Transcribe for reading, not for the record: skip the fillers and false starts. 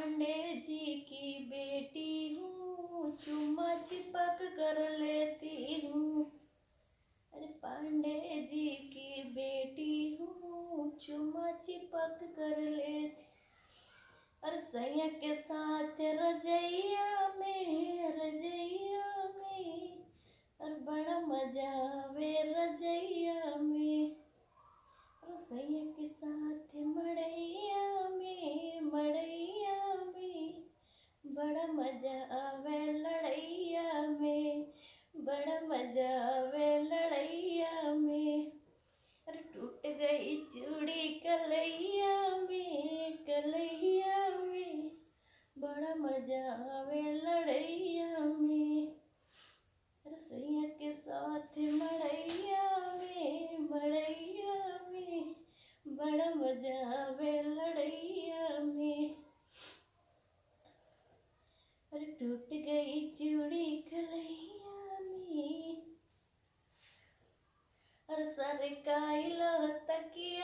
पांडे जी की बेटी हूँ, चुम्मा चिपक कर लेती हूँ। अरे पांडे जी की बेटी हूँ, चुम्मा चिपक कर लेती। अरे सैया के साथ रजैया में और बड़ा मजा आवे रजैया में। रसैया के साथ मड़ैया में बड़ा मजा आवे लड़ैया में, बड़ा मजा आवे लड़ैया में। अरे टूट गई चूड़ी कलैया में बड़ा मजा आवे लड़ैया में। रसैया के साथ मड़ैया में बड़ा मजा आवे लड़ैया में। अरे टूट गई चूड़ी कलैया में। अरे सर का तकिया